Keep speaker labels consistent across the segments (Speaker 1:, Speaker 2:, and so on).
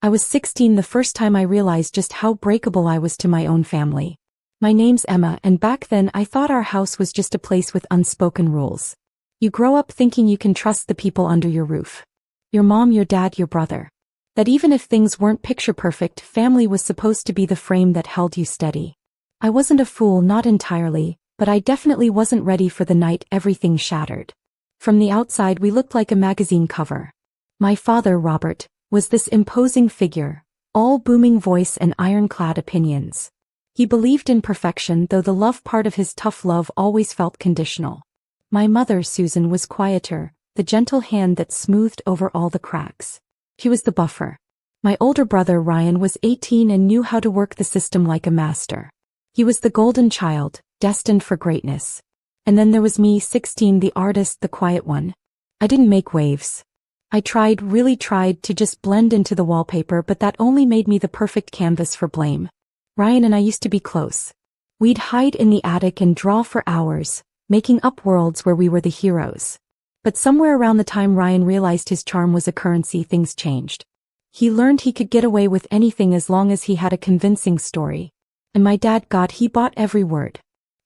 Speaker 1: I was 16 the first time I realized just how breakable I was to my own family. My name's Emma, and back then I thought our house was just a place with unspoken rules. You grow up thinking you can trust the people under your roof. Your mom, your dad, your brother. That even if things weren't picture perfect, family was supposed to be the frame that held you steady. I wasn't a fool, not entirely, but I definitely wasn't ready for the night everything shattered. From the outside we looked like a magazine cover. My father, Robert, was this imposing figure, all booming voice and ironclad opinions. He believed in perfection, though the love part of his tough love always felt conditional. My mother, Susan, was quieter, the gentle hand that smoothed over all the cracks. She was the buffer. My older brother, Ryan, was 18 and knew how to work the system like a master. He was the golden child, destined for greatness. And then there was me, 16, the artist, the quiet one. I didn't make waves. I really tried to just blend into the wallpaper, but that only made me the perfect canvas for blame. Ryan and I used to be close. We'd hide in the attic and draw for hours, making up worlds where we were the heroes. But somewhere around the time Ryan realized his charm was a currency, things changed. He learned he could get away with anything as long as he had a convincing story. And my dad, God, he bought every word.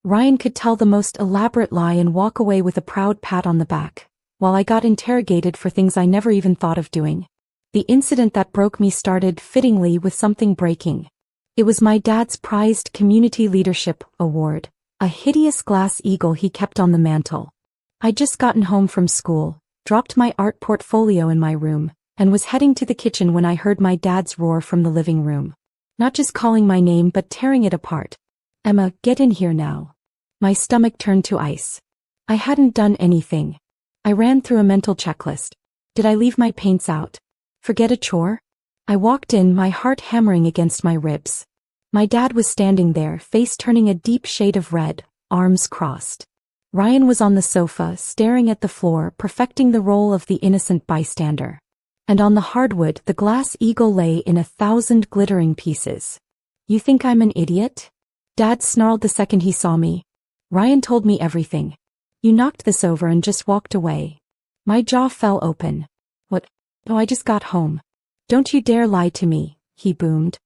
Speaker 1: Ryan could tell the most elaborate lie and walk away with a proud pat on the back, while I got interrogated for things I never even thought of doing. The incident that broke me started, fittingly, with something breaking. It was my dad's prized Community Leadership Award, a hideous glass eagle he kept on the mantel. I'd just gotten home from school, dropped my art portfolio in my room, and was heading to the kitchen when I heard my dad's roar from the living room. Not just calling my name but tearing it apart. "Emma, get in here now." My stomach turned to ice. I hadn't done anything. I ran through a mental checklist. Did I leave my paints out? Forget a chore? I walked in, my heart hammering against my ribs. My dad was standing there, face turning a deep shade of red, arms crossed. Ryan was on the sofa, staring at the floor, perfecting the role of the innocent bystander. And on the hardwood, the glass eagle lay in 1,000 glittering pieces. "You think I'm an idiot?" Dad snarled the second he saw me. "Ryan told me everything. You knocked this over and just walked away." My jaw fell open. "What? Oh, I just got home." "Don't you dare lie to me," he boomed.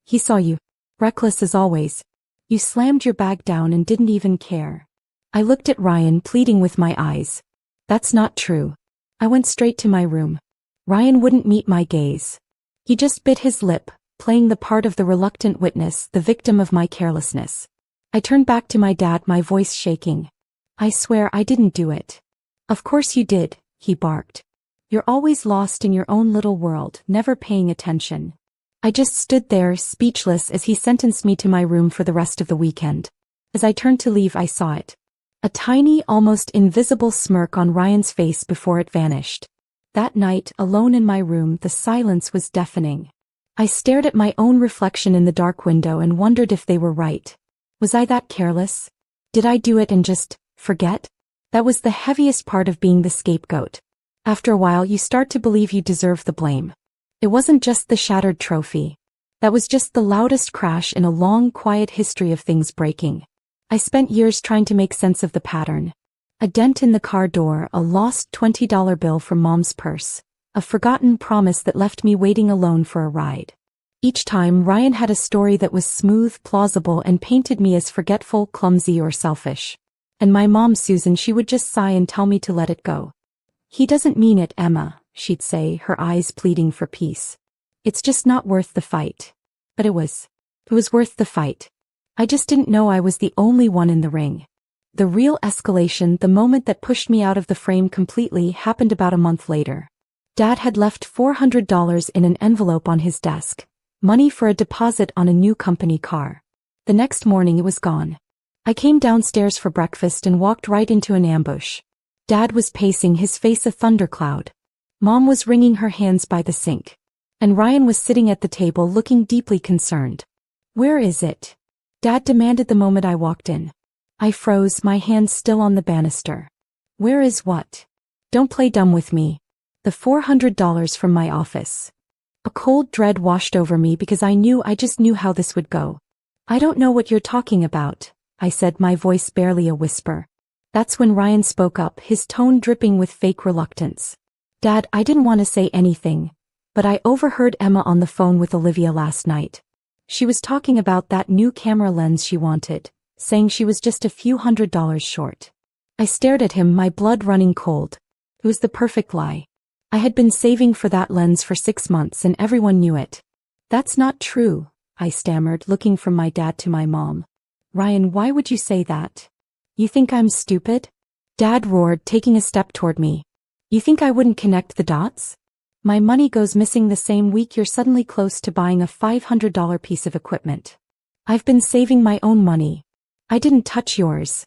Speaker 1: "He saw you. Reckless as always. You slammed your bag down and didn't even care." I looked at Ryan, pleading with my eyes. "That's not true." I went straight to my room. Ryan wouldn't meet my gaze. He just bit his lip, playing the part of the reluctant witness, the victim of my carelessness. I turned back to my dad, my voice shaking. "I swear I didn't do it." "Of course you did," he barked. "You're always lost in your own little world, never paying attention." I just stood there, speechless, as he sentenced me to my room for the rest of the weekend. As I turned to leave, I saw it. A tiny, almost invisible smirk on Ryan's face before it vanished. That night, alone in my room, the silence was deafening. I stared at my own reflection in the dark window and wondered if they were right. Was I that careless? Did I do it and just forget? That was the heaviest part of being the scapegoat. After a while, you start to believe you deserve the blame. It wasn't just the shattered trophy. That was just the loudest crash in a long, quiet history of things breaking. I spent years trying to make sense of the pattern. A dent in the car door, a lost $20 bill from Mom's purse, a forgotten promise that left me waiting alone for a ride. Each time, Ryan had a story that was smooth, plausible, and painted me as forgetful, clumsy, or selfish. And my mom, Susan, she would just sigh and tell me to let it go. "He doesn't mean it, Emma," she'd say, her eyes pleading for peace. "It's just not worth the fight." But it was. It was worth the fight. I just didn't know I was the only one in the ring. The real escalation, the moment that pushed me out of the frame completely, happened about a month later. Dad had left $400 in an envelope on his desk, money for a deposit on a new company car. The next morning it was gone. I came downstairs for breakfast and walked right into an ambush. Dad was pacing, his face a thundercloud. Mom was wringing her hands by the sink. And Ryan was sitting at the table looking deeply concerned. "Where is it?" Dad demanded the moment I walked in. I froze, my hands still on the banister. "Where is what?" "Don't play dumb with me." "The $400 from my office." A cold dread washed over me because I just knew how this would go. "I don't know what you're talking about," I said, my voice barely a whisper. That's when Ryan spoke up, his tone dripping with fake reluctance. "Dad, I didn't want to say anything, But I overheard Emma on the phone with Olivia last night. She was talking about that new camera lens she wanted, saying she was just a few $100s short. I stared at him, my blood running cold. It was the perfect lie. I had been saving for that lens for 6 months and everyone knew it. That's not true, I stammered, looking from my dad to my mom. Ryan, why would you say that? You think I'm stupid? Dad roared, taking a step toward me. You think I wouldn't connect the dots? My money goes missing the same week you're suddenly close to buying a $500 piece of equipment. I've been saving my own money. I didn't touch yours.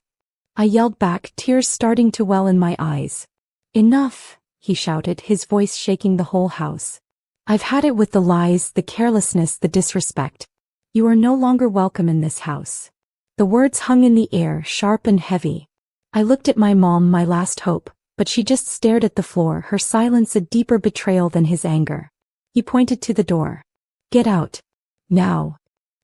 Speaker 1: I yelled back, tears starting to well in my eyes. Enough, he shouted, his voice shaking the whole house. I've had it with the lies, the carelessness, the disrespect. You are no longer welcome in this house. The words hung in the air, sharp and heavy. I looked at my mom, my last hope, but she just stared at the floor, her silence a deeper betrayal than his anger. He pointed to the door. Get out. Now.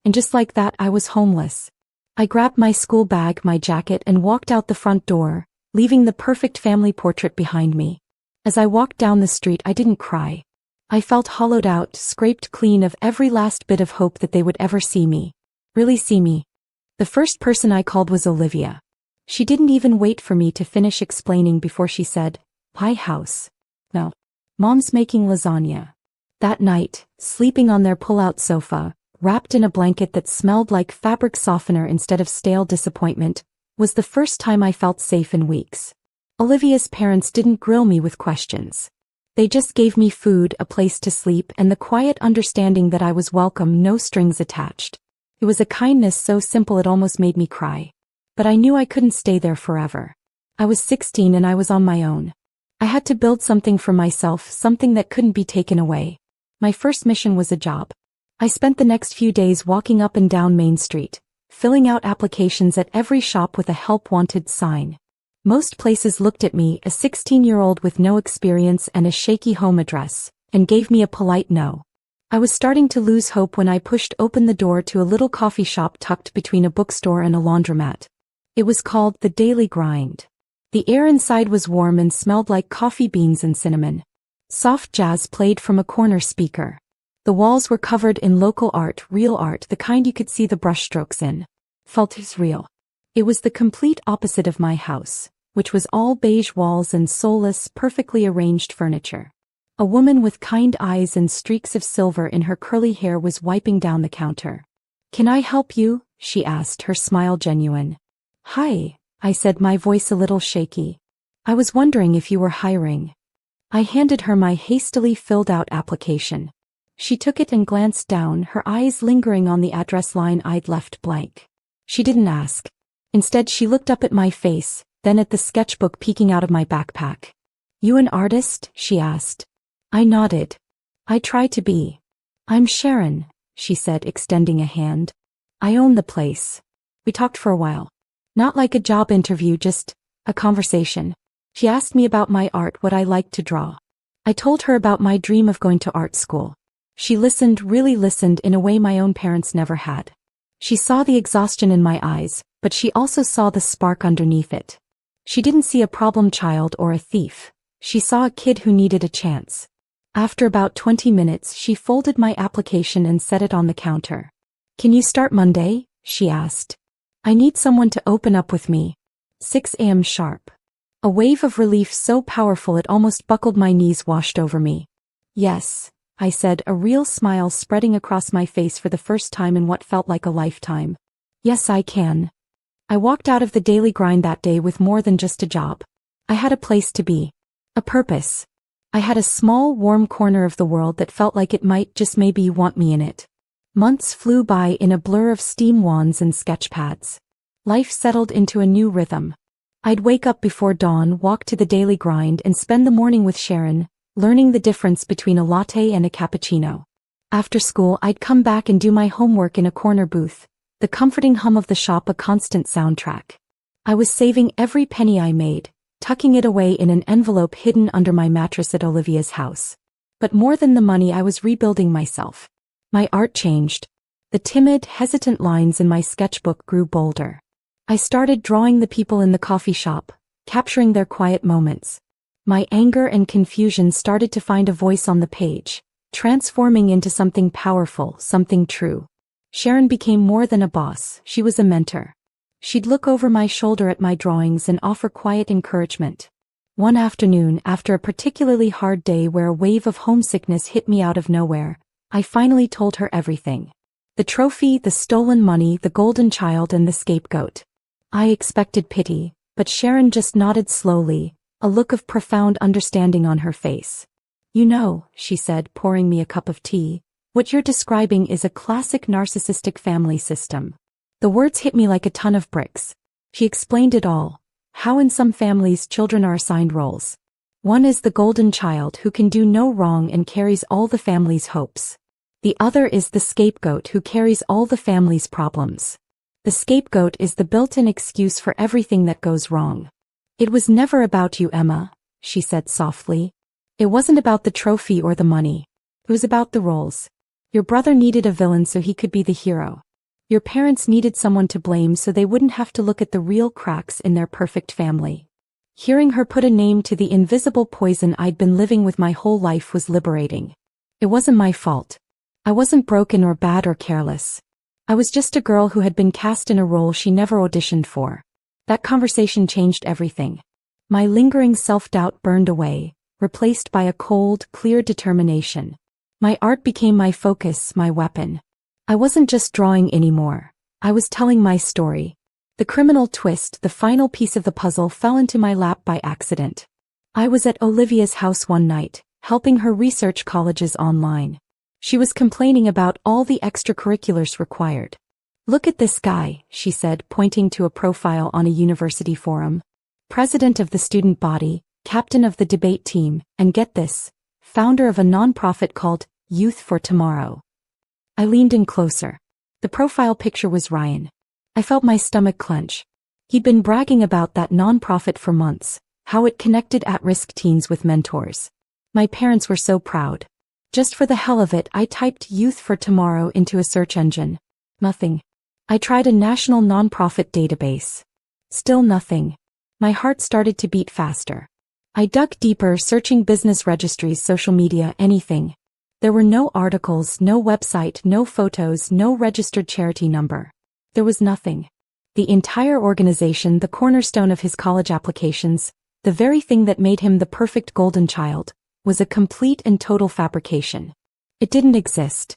Speaker 1: And just like that, I was homeless. I grabbed my school bag, my jacket, and walked out the front door, leaving the perfect family portrait behind me. As I walked down the street, I didn't cry. I felt hollowed out, scraped clean of every last bit of hope that they would ever see me. Really see me. The first person I called was Olivia. She didn't even wait for me to finish explaining before she said, "Pie house." No. Mom's making lasagna. That night, sleeping on their pull-out sofa, wrapped in a blanket that smelled like fabric softener instead of stale disappointment, was the first time I felt safe in weeks. Olivia's parents didn't grill me with questions. They just gave me food, a place to sleep, and the quiet understanding that I was welcome, no strings attached. It was a kindness so simple it almost made me cry. But I knew I couldn't stay there forever. I was 16 and I was on my own. I had to build something for myself, something that couldn't be taken away. My first mission was a job. I spent the next few days walking up and down Main Street, filling out applications at every shop with a help wanted sign. Most places looked at me, a 16-year-old with no experience and a shaky home address, and gave me a polite no. I was starting to lose hope when I pushed open the door to a little coffee shop tucked between a bookstore and a laundromat. It was called The Daily Grind. The air inside was warm and smelled like coffee beans and cinnamon. Soft jazz played from a corner speaker. The walls were covered in local art, real art, the kind you could see the brushstrokes in. Felt as real. It was the complete opposite of my house, which was all beige walls and soulless, perfectly arranged furniture. A woman with kind eyes and streaks of silver in her curly hair was wiping down the counter. "Can I help you?" she asked, her smile genuine. "Hi," I said, my voice a little shaky. "I was wondering if you were hiring." I handed her my hastily filled out application. She took it and glanced down, her eyes lingering on the address line I'd left blank. She didn't ask. Instead, she looked up at my face, then at the sketchbook peeking out of my backpack. "You an artist?" she asked. I nodded. "I try to be." "I'm Sharon," she said, extending a hand. "I own the place." We talked for a while. Not like a job interview, just a conversation. She asked me about my art, what I liked to draw. I told her about my dream of going to art school. She listened, really listened in a way my own parents never had. She saw the exhaustion in my eyes, but she also saw the spark underneath it. She didn't see a problem child or a thief. She saw a kid who needed a chance. After about 20 minutes, she folded my application and set it on the counter. "Can you start Monday?" she asked. "I need someone to open up with me. 6 a.m. sharp." A wave of relief so powerful it almost buckled my knees washed over me. "Yes," I said, a real smile spreading across my face for the first time in what felt like a lifetime. "Yes, I can." I walked out of the Daily Grind that day with more than just a job. I had a place to be. A purpose. I had a small, warm corner of the world that felt like it might, just maybe, want me in it. Months flew by in a blur of steam wands and sketch pads. Life settled into a new rhythm. I'd wake up before dawn, walk to the Daily Grind, and spend the morning with Sharon, learning the difference between a latte and a cappuccino. After school, I'd come back and do my homework in a corner booth, the comforting hum of the shop a constant soundtrack. I was saving every penny I made, tucking it away in an envelope hidden under my mattress at Olivia's house. But more than the money, I was rebuilding myself. My art changed. The timid, hesitant lines in my sketchbook grew bolder. I started drawing the people in the coffee shop, capturing their quiet moments. My anger and confusion started to find a voice on the page, transforming into something powerful, something true. Sharon became more than a boss, she was a mentor. She'd look over my shoulder at my drawings and offer quiet encouragement. One afternoon, after a particularly hard day where a wave of homesickness hit me out of nowhere, I finally told her everything. The trophy, the stolen money, the golden child, and the scapegoat. I expected pity, but Sharon just nodded slowly, a look of profound understanding on her face. "You know," she said, pouring me a cup of tea, "what you're describing is a classic narcissistic family system." The words hit me like a ton of bricks. She explained it all. How in some families children are assigned roles. One is the golden child who can do no wrong and carries all the family's hopes. The other is the scapegoat who carries all the family's problems. The scapegoat is the built-in excuse for everything that goes wrong. "It was never about you, Emma," she said softly. "It wasn't about the trophy or the money. It was about the roles. Your brother needed a villain so he could be the hero. Your parents needed someone to blame so they wouldn't have to look at the real cracks in their perfect family." Hearing her put a name to the invisible poison I'd been living with my whole life was liberating. It wasn't my fault. I wasn't broken or bad or careless. I was just a girl who had been cast in a role she never auditioned for. That conversation changed everything. My lingering self-doubt burned away, replaced by a cold, clear determination. My art became my focus, my weapon. I wasn't just drawing anymore. I was telling my story. The criminal twist, the final piece of the puzzle, fell into my lap by accident. I was at Olivia's house one night, helping her research colleges online. She was complaining about all the extracurriculars required. "Look at this guy," she said, pointing to a profile on a university forum. "President of the student body, captain of the debate team, and get this, founder of a nonprofit called Youth for Tomorrow." I leaned in closer. The profile picture was Ryan. I felt my stomach clench. He'd been bragging about that nonprofit for months, how it connected at-risk teens with mentors. My parents were so proud. Just for the hell of it, I typed Youth for Tomorrow into a search engine. Nothing. I tried a national nonprofit database. Still nothing. My heart started to beat faster. I dug deeper, searching business registries, social media, anything. There were no articles, no website, no photos, no registered charity number. There was nothing. The entire organization, the cornerstone of his college applications, the very thing that made him the perfect golden child, was a complete and total fabrication. It didn't exist.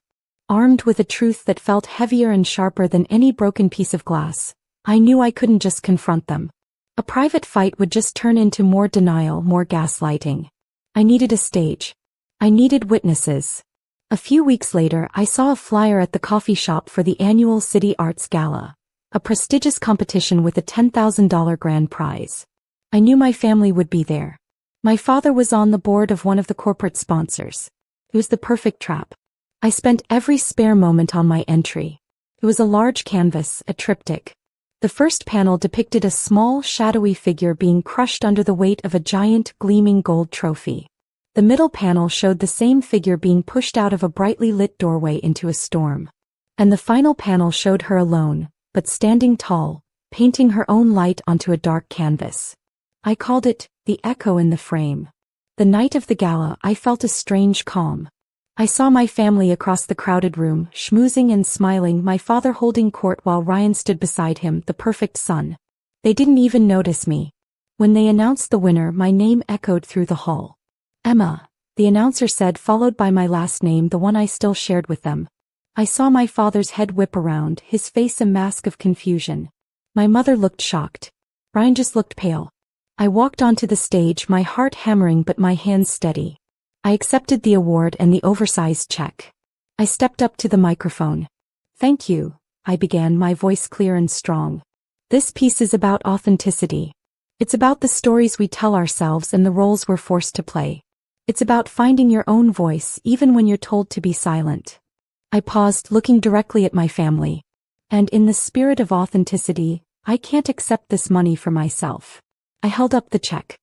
Speaker 1: Armed with a truth that felt heavier and sharper than any broken piece of glass, I knew I couldn't just confront them. A private fight would just turn into more denial, more gaslighting. I needed a stage. I needed witnesses. A few weeks later, I saw a flyer at the coffee shop for the annual City Arts Gala, a prestigious competition with a $10,000 grand prize. I knew my family would be there. My father was on the board of one of the corporate sponsors. It was the perfect trap. I spent every spare moment on my entry. It was a large canvas, a triptych. The first panel depicted a small, shadowy figure being crushed under the weight of a giant, gleaming gold trophy. The middle panel showed the same figure being pushed out of a brightly lit doorway into a storm. And the final panel showed her alone, but standing tall, painting her own light onto a dark canvas. I called it, The Echo in the Frame. The night of the gala, I felt a strange calm. I saw my family across the crowded room, schmoozing and smiling, my father holding court while Ryan stood beside him, the perfect son. They didn't even notice me. When they announced the winner, my name echoed through the hall. "Emma," the announcer said, followed by my last name, the one I still shared with them. I saw my father's head whip around, his face a mask of confusion. My mother looked shocked. Ryan just looked pale. I walked onto the stage, my heart hammering but my hands steady. I accepted the award and the oversized check. I stepped up to the microphone. "Thank you," I began, my voice clear and strong. "This piece is about authenticity. It's about the stories we tell ourselves and the roles we're forced to play. It's about finding your own voice even when you're told to be silent." I paused, looking directly at my family. "And in the spirit of authenticity, I can't accept this money for myself." I held up the check.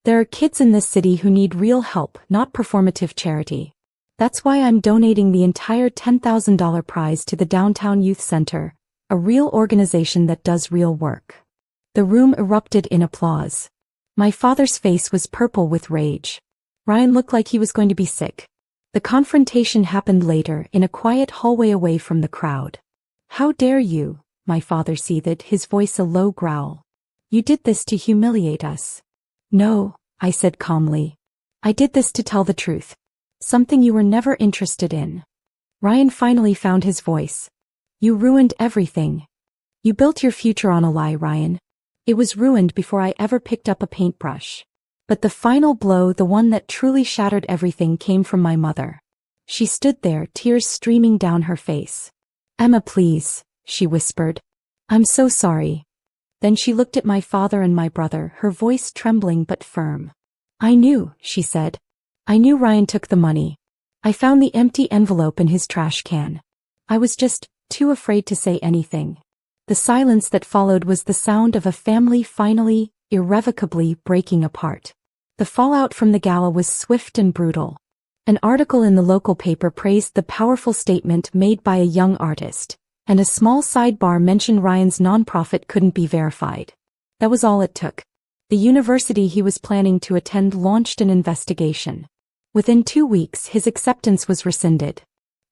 Speaker 1: "There are kids in this city who need real help, not performative charity. That's why I'm donating the entire $10,000 prize to the Downtown Youth Center, a real organization that does real work." The room erupted in applause. My father's face was purple with rage. Ryan looked like he was going to be sick. The confrontation happened later in a quiet hallway away from the crowd. "How dare you?" my father seethed, his voice a low growl. "You did this to humiliate us." "No," I said calmly. "I did this to tell the truth. Something you were never interested in." Ryan finally found his voice. "You ruined everything. You built your future on a lie, Ryan. It was ruined before I ever picked up a paintbrush." But the final blow, the one that truly shattered everything, came from my mother. She stood there, tears streaming down her face. "Emma, please," she whispered. "I'm so sorry." Then she looked at my father and my brother, her voice trembling but firm. "I knew," she said. "I knew Ryan took the money. I found the empty envelope in his trash can. I was just too afraid to say anything." The silence that followed was the sound of a family finally, irrevocably breaking apart. The fallout from the gala was swift and brutal. An article in the local paper praised the powerful statement made by a young artist, and a small sidebar mentioned Ryan's nonprofit couldn't be verified. That was all it took. The university he was planning to attend launched an investigation. Within 2 weeks, his acceptance was rescinded.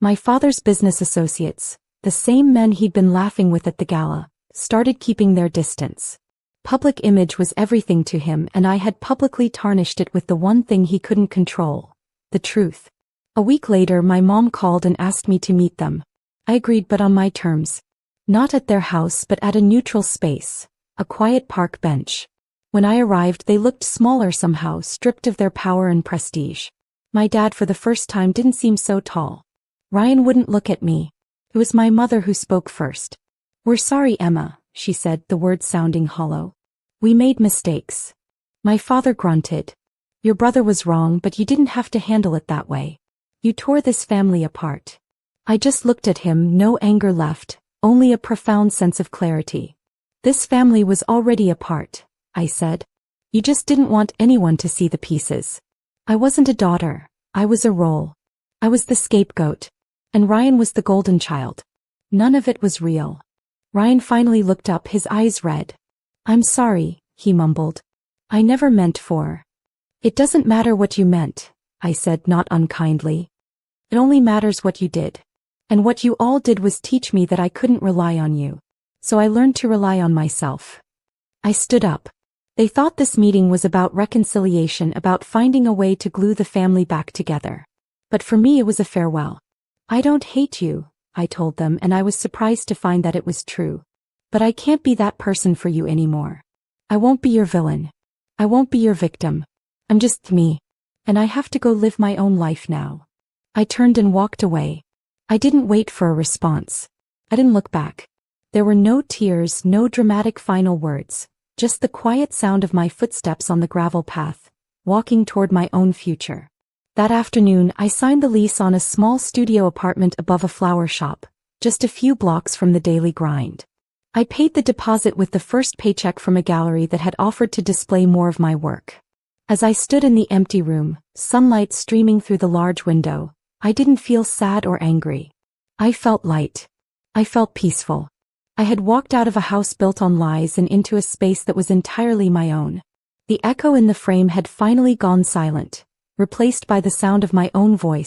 Speaker 1: My father's business associates, the same men he'd been laughing with at the gala, started keeping their distance. Public image was everything to him, and I had publicly tarnished it with the one thing he couldn't control: the truth. A week later, my mom called and asked me to meet them. I agreed, but on my terms. Not at their house, but at a neutral space, a quiet park bench. When I arrived, they looked smaller somehow, stripped of their power and prestige. My dad, for the first time, didn't seem so tall. Ryan wouldn't look at me. It was my mother who spoke first. "We're sorry, Emma," she said, the words sounding hollow. "We made mistakes." My father grunted. "Your brother was wrong, but you didn't have to handle it that way. You tore this family apart." I just looked at him, no anger left, only a profound sense of clarity. "This family was already apart," I said. "You just didn't want anyone to see the pieces. I wasn't a daughter, I was a role. I was the scapegoat. And Ryan was the golden child. None of it was real." Ryan finally looked up, his eyes red. "I'm sorry," he mumbled. "I never meant for." "It doesn't matter what you meant," I said, not unkindly. "It only matters what you did. And what you all did was teach me that I couldn't rely on you. So I learned to rely on myself." I stood up. They thought this meeting was about reconciliation, about finding a way to glue the family back together. But for me, it was a farewell. "I don't hate you," I told them, and I was surprised to find that it was true. "But I can't be that person for you anymore. I won't be your villain. I won't be your victim. I'm just me. And I have to go live my own life now." I turned and walked away. I didn't wait for a response. I didn't look back. There were no tears, no dramatic final words, just the quiet sound of my footsteps on the gravel path, walking toward my own future. That afternoon, I signed the lease on a small studio apartment above a flower shop, just a few blocks from the daily grind. I paid the deposit with the first paycheck from a gallery that had offered to display more of my work. As I stood in the empty room, sunlight streaming through the large window, I didn't feel sad or angry. I felt light. I felt peaceful. I had walked out of a house built on lies and into a space that was entirely my own. The echo in the frame had finally gone silent, replaced by the sound of my own voice,